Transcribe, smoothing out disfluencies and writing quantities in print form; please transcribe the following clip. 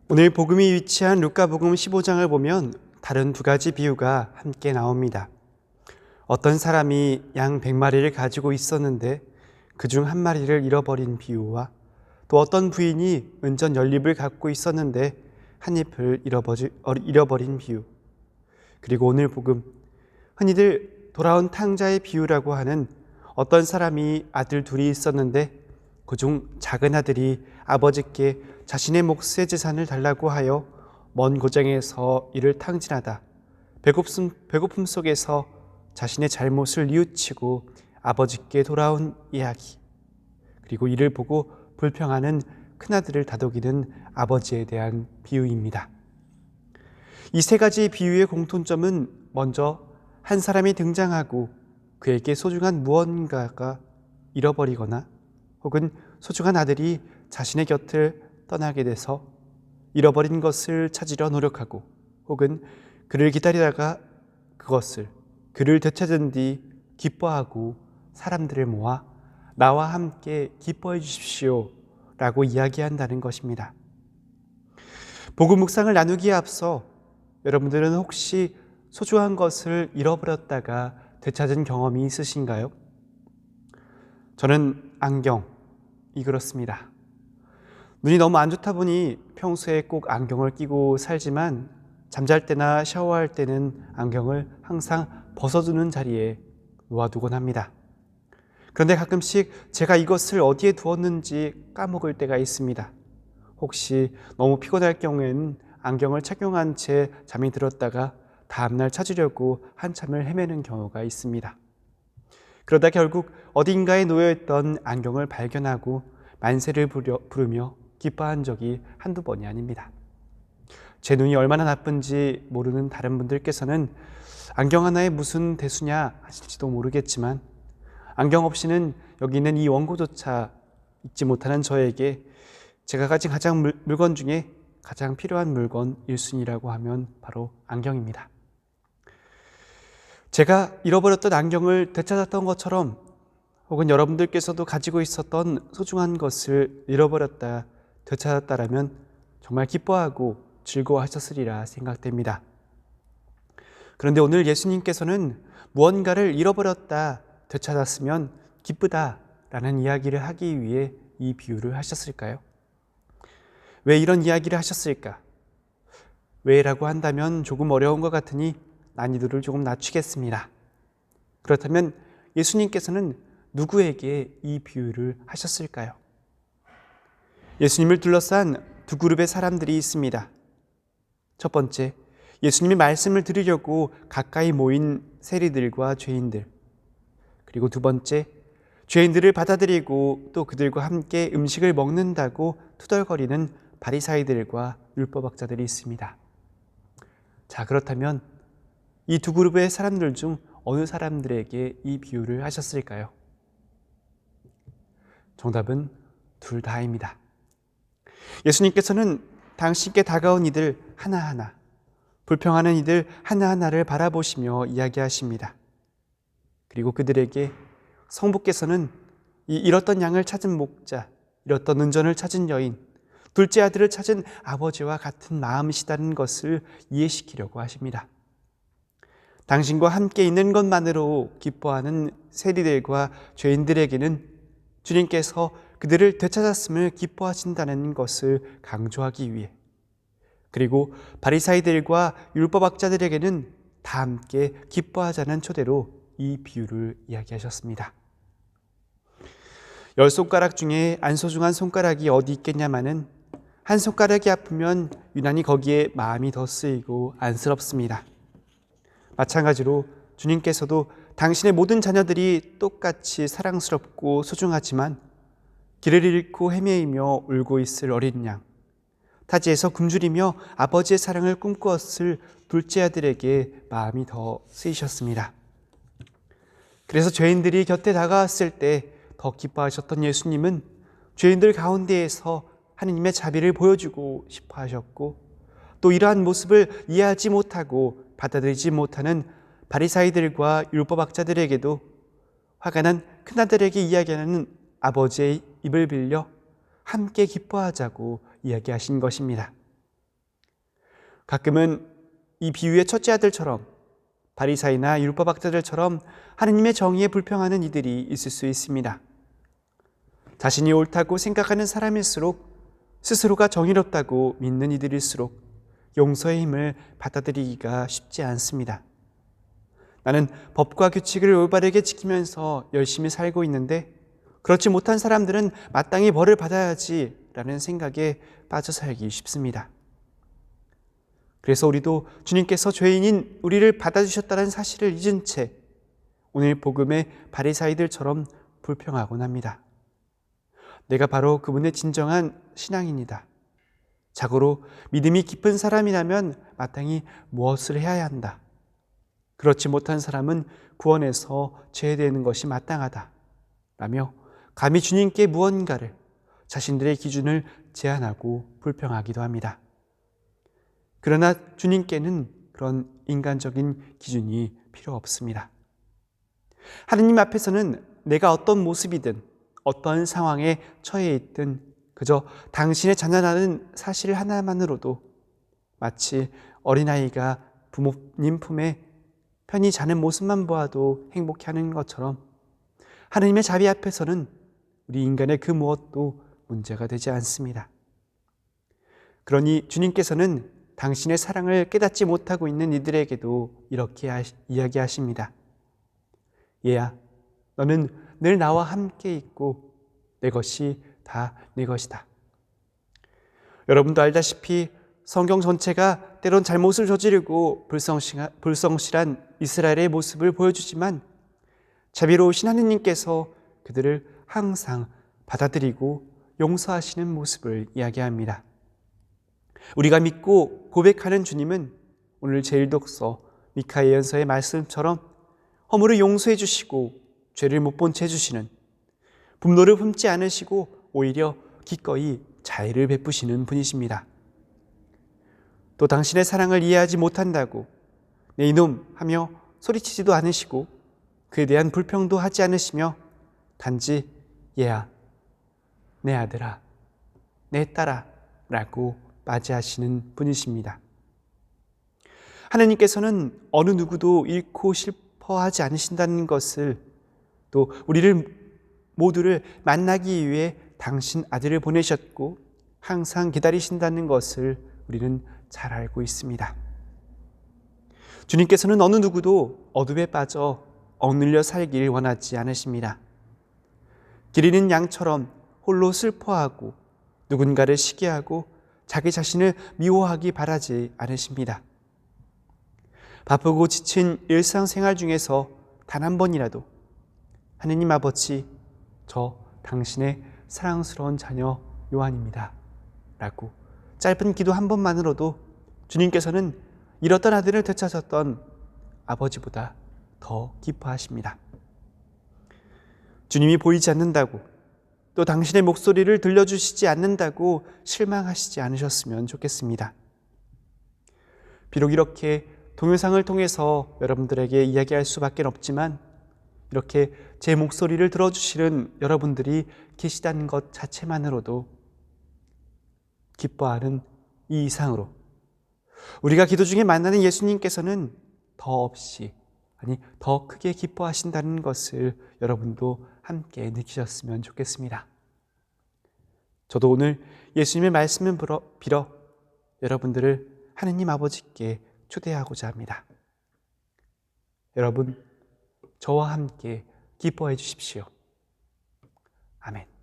오늘 복음이 위치한 루카복음 15장을 보면 다른 두 가지 비유가 함께 나옵니다. 어떤 사람이 양 100마리를 가지고 있었는데 그중 한 마리를 잃어버린 비유와 또 어떤 부인이 은전 연립을 갖고 있었는데 한 잎을 잃어버린 비유, 그리고 오늘 복음, 흔히들 돌아온 탕자의 비유라고 하는 어떤 사람이 아들 둘이 있었는데 그중 작은 아들이 아버지께 자신의 몫의 재산을 달라고 하여 먼 고장에서 이를 탕진하다 배고픔 속에서 자신의 잘못을 뉘우치고 아버지께 돌아온 이야기, 그리고 이를 보고 불평하는 큰아들을 다독이는 아버지에 대한 비유입니다. 이 세 가지 비유의 공통점은 먼저 한 사람이 등장하고 그에게 소중한 무언가가 잃어버리거나 혹은 소중한 아들이 자신의 곁을 떠나게 돼서 잃어버린 것을 찾으려 노력하고 혹은 그를 기다리다가 그를 되찾은 뒤 기뻐하고 사람들을 모아 나와 함께 기뻐해 주십시오 라고 이야기한다는 것입니다. 복음 묵상을 나누기에 앞서 여러분들은 혹시 소중한 것을 잃어버렸다가 되찾은 경험이 있으신가요? 저는 안경이 그렇습니다. 눈이 너무 안 좋다 보니 평소에 꼭 안경을 끼고 살지만 잠잘 때나 샤워할 때는 안경을 항상 벗어두는 자리에 놓아두곤 합니다. 그런데 가끔씩 제가 이것을 어디에 두었는지 까먹을 때가 있습니다. 혹시 너무 피곤할 경우에는 안경을 착용한 채 잠이 들었다가 다음날 찾으려고 한참을 헤매는 경우가 있습니다. 그러다 결국 어딘가에 놓여있던 안경을 발견하고 만세를 부르며 기뻐한 적이 한두 번이 아닙니다. 제 눈이 얼마나 나쁜지 모르는 다른 분들께서는 안경 하나에 무슨 대수냐 하실지도 모르겠지만 안경 없이는 여기 있는 이 원고조차 잊지 못하는 저에게 제가 가진 가장 물건 중에 가장 필요한 물건 1순위라고 하면 바로 안경입니다. 제가 잃어버렸던 안경을 되찾았던 것처럼 혹은 여러분들께서도 가지고 있었던 소중한 것을 잃어버렸다 되찾았다라면 정말 기뻐하고 즐거워하셨으리라 생각됩니다. 그런데 오늘 예수님께서는 무언가를 잃어버렸다 되찾았으면 기쁘다라는 이야기를 하기 위해 이 비유를 하셨을까요? 왜 이런 이야기를 하셨을까? 왜라고 한다면 조금 어려운 것 같으니 난이도를 조금 낮추겠습니다. 그렇다면 예수님께서는 누구에게 이 비유를 하셨을까요? 예수님을 둘러싼 두 그룹의 사람들이 있습니다. 첫 번째, 예수님의 말씀을 들으려고 가까이 모인 세리들과 죄인들. 그리고 두 번째, 죄인들을 받아들이고 또 그들과 함께 음식을 먹는다고 투덜거리는 바리사이들과 율법학자들이 있습니다. 자, 그렇다면 이 두 그룹의 사람들 중 어느 사람들에게 이 비유를 하셨을까요? 정답은 둘 다입니다. 예수님께서는 당신께 다가온 이들 하나하나, 불평하는 이들 하나하나를 바라보시며 이야기하십니다. 그리고 그들에게 성부께서는 이 잃었던 양을 찾은 목자, 잃었던 은전을 찾은 여인, 둘째 아들을 찾은 아버지와 같은 마음이시다는 것을 이해시키려고 하십니다. 당신과 함께 있는 것만으로 기뻐하는 세리들과 죄인들에게는 주님께서 그들을 되찾았음을 기뻐하신다는 것을 강조하기 위해, 그리고 바리사이들과 율법학자들에게는 다 함께 기뻐하자는 초대로 이 비유를 이야기하셨습니다. 10손가락 중에 안 소중한 손가락이 어디 있겠냐마는 한 손가락이 아프면 유난히 거기에 마음이 더 쓰이고 안쓰럽습니다. 마찬가지로 주님께서도 당신의 모든 자녀들이 똑같이 사랑스럽고 소중하지만 길을 잃고 헤매이며 울고 있을 어린 양, 타지에서 굶주리며 아버지의 사랑을 꿈꾸었을 둘째 아들에게 마음이 더 쓰이셨습니다. 그래서 죄인들이 곁에 다가왔을 때 더 기뻐하셨던 예수님은 죄인들 가운데에서 하느님의 자비를 보여주고 싶어 하셨고, 또 이러한 모습을 이해하지 못하고 받아들이지 못하는 바리사이들과 율법학자들에게도 화가 난 큰아들에게 이야기하는 아버지의 입을 빌려 함께 기뻐하자고 이야기하신 것입니다. 가끔은 이 비유의 첫째 아들처럼 바리사이나 율법학자들처럼 하느님의 정의에 불평하는 이들이 있을 수 있습니다. 자신이 옳다고 생각하는 사람일수록, 스스로가 정의롭다고 믿는 이들일수록 용서의 힘을 받아들이기가 쉽지 않습니다. 나는 법과 규칙을 올바르게 지키면서 열심히 살고 있는데 그렇지 못한 사람들은 마땅히 벌을 받아야지 라는 생각에 빠져 살기 쉽습니다. 그래서 우리도 주님께서 죄인인 우리를 받아주셨다는 사실을 잊은 채 오늘 복음의 바리사이들처럼 불평하곤 합니다. 내가 바로 그분의 진정한 신앙인이다. 자고로 믿음이 깊은 사람이라면 마땅히 무엇을 해야 한다. 그렇지 못한 사람은 구원에서 제외되는 것이 마땅하다. 라며 감히 주님께 무언가를, 자신들의 기준을 제한하고 불평하기도 합니다. 그러나 주님께는 그런 인간적인 기준이 필요 없습니다. 하느님 앞에서는 내가 어떤 모습이든 어떤 상황에 처해 있든 그저 당신의 자녀라는 사실 하나만으로도 마치 어린아이가 부모님 품에 편히 자는 모습만 보아도 행복해하는 것처럼 하느님의 자비 앞에서는 우리 인간의 그 무엇도 문제가 되지 않습니다. 그러니 주님께서는 당신의 사랑을 깨닫지 못하고 있는 이들에게도 이렇게 이야기하십니다. 얘야, 너는 늘 나와 함께 있고 내 것이 다 내 것이다. 여러분도 알다시피 성경 전체가 때론 잘못을 저지르고 불성실한 이스라엘의 모습을 보여주지만 자비로우신 하느님께서 그들을 항상 받아들이고 용서하시는 모습을 이야기합니다. 우리가 믿고 고백하는 주님은 오늘 제1독서 미카 예언서의 말씀처럼 허물을 용서해 주시고 죄를 못 본 채 해주시는, 분노를 품지 않으시고 오히려 기꺼이 자애를 베푸시는 분이십니다. 또 당신의 사랑을 이해하지 못한다고 내 이놈 하며 소리치지도 않으시고 그에 대한 불평도 하지 않으시며 단지 얘야, 내 아들아, 내 딸아 라고 맞이하시는 분이십니다. 하나님께서는 어느 누구도 잃고 싶어하지 않으신다는 것을, 또 우리를 모두를 만나기 위해 당신 아들을 보내셨고 항상 기다리신다는 것을 우리는 잘 알고 있습니다. 주님께서는 어느 누구도 어둠에 빠져 억눌려 살길 원하지 않으십니다. 길 잃은 양처럼 홀로 슬퍼하고 누군가를 시기하고 자기 자신을 미워하기 바라지 않으십니다. 바쁘고 지친 일상생활 중에서 단 한 번이라도 하느님 아버지, 저 당신의 사랑스러운 자녀 요한입니다 라고 짧은 기도 한 번만으로도 주님께서는 잃었던 아들을 되찾았던 아버지보다 더 기뻐하십니다. 주님이 보이지 않는다고, 또 당신의 목소리를 들려주시지 않는다고 실망하시지 않으셨으면 좋겠습니다. 비록 이렇게 동영상을 통해서 여러분들에게 이야기할 수밖에 없지만 이렇게 제 목소리를 들어주시는 여러분들이 계시다는 것 자체만으로도 기뻐하는 이 이상으로 우리가 기도 중에 만나는 예수님께서는 더 크게 기뻐하신다는 것을 여러분도 함께 느끼셨으면 좋겠습니다. 저도 오늘 예수님의 말씀을 빌어 여러분들을 하느님 아버지께 초대하고자 합니다. 여러분, 저와 함께 기뻐해 주십시오. 아멘.